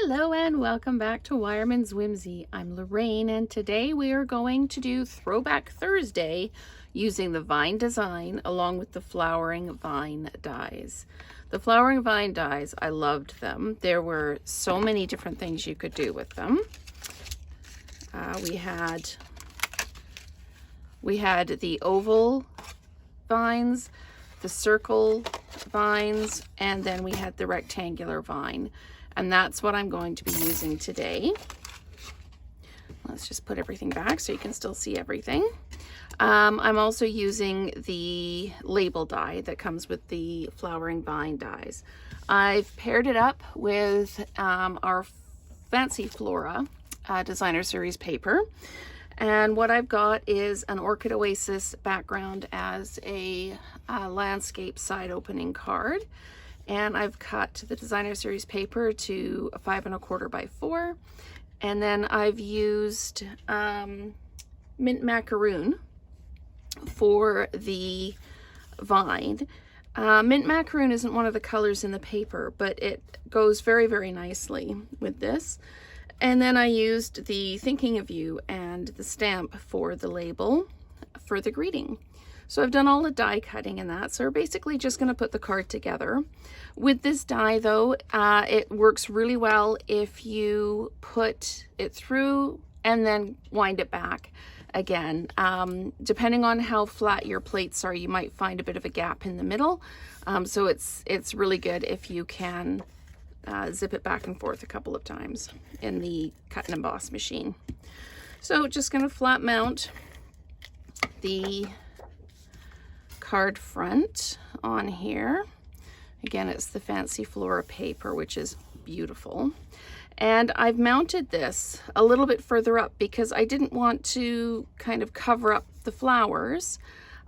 Hello and welcome back to Wireman's Whimsy. I'm Lorraine and today we are going to do Throwback Thursday using the vine design along with the flowering vine dies. The flowering vine dies, I loved them. There were so many different things you could do with them. We had the oval vines, the circle vines, and then we had the rectangular vine. And that's what I'm going to be using today. Let's just put everything back so you can still see everything. I'm also using the label die that comes with the flowering vine dies. I've paired it up with our Fancy Flora designer series paper. And what I've got is an Orchid Oasis background as a landscape side opening card. And I've cut the designer series paper to a 5 1/4 by 4. And then I've used mint macaroon for the vine. Mint macaroon isn't one of the colors in the paper, but it goes very, very nicely with this. And then I used the Thinking of You and the stamp for the label for the greeting. So I've done all the die cutting and that. So we're basically just going to put the card together. With this die though, it works really well if you put it through and then wind it back again. Depending on how flat your plates are, you might find a bit of a gap in the middle. So it's really good if you can zip it back and forth a couple of times in the cut and emboss machine. So just going to flat mount the card front on here. Again, it's the Fancy Flora paper, which is beautiful. And I've mounted this a little bit further up because I didn't want to kind of cover up the flowers.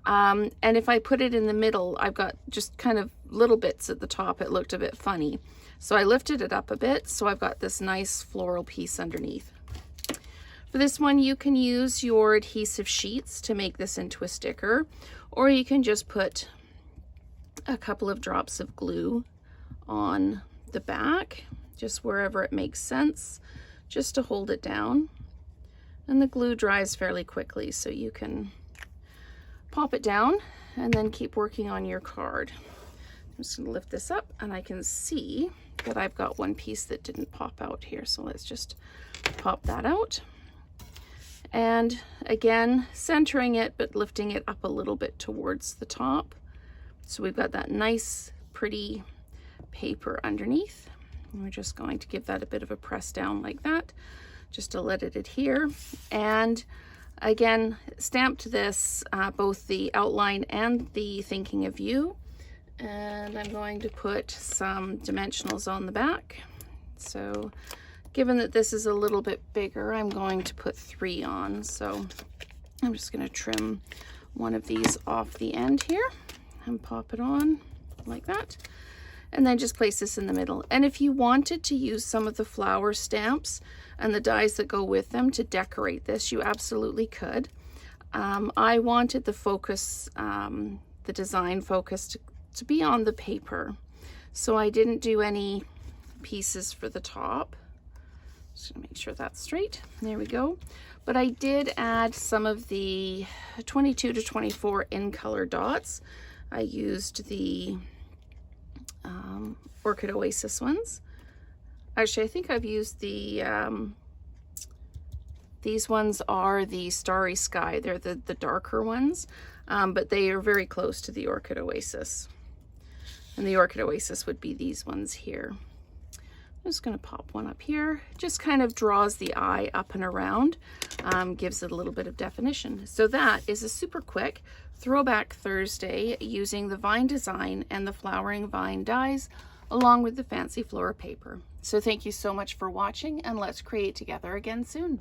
And if I put it in the middle, I've got just kind of little bits at the top. It looked a bit funny. So I lifted it up a bit. So I've got this nice floral piece underneath. For this one, you can use your adhesive sheets to make this into a sticker, or you can just put a couple of drops of glue on the back, just wherever it makes sense, just to hold it down. And the glue dries fairly quickly, so you can pop it down and then keep working on your card. I'm just going to lift this up and I can see that I've got one piece that didn't pop out here, so let's just pop that out. And again, centering it, but lifting it up a little bit towards the top. So we've got that nice, pretty paper underneath. And we're just going to give that a bit of a press down like that, just to let it adhere. And again, stamped this, both the outline and the Thinking of You. And I'm going to put some dimensionals on the back. So given that this is a little bit bigger, I'm going to put 3 on. So I'm just going to trim one of these off the end here and pop it on like that. And then just place this in the middle. And if you wanted to use some of the flower stamps and the dies that go with them to decorate this, you absolutely could. I wanted the focus, the design focus to be on the paper. So I didn't do any pieces for the top. Just gonna make sure that's straight. There we go. But I did add some of the 22 to 24 in color dots. I used the Orchid Oasis ones. Actually, I think I've used the, these ones are the Starry Sky. They're the darker ones, but they are very close to the Orchid Oasis. And the Orchid Oasis would be these ones here. I'm just going to pop one up here. Just kind of draws the eye up and around, gives it a little bit of definition. So that is a super quick Throwback Thursday using the vine design and the flowering vine dies along with the Fancy Flora paper. So thank you so much for watching, and let's create together again soon.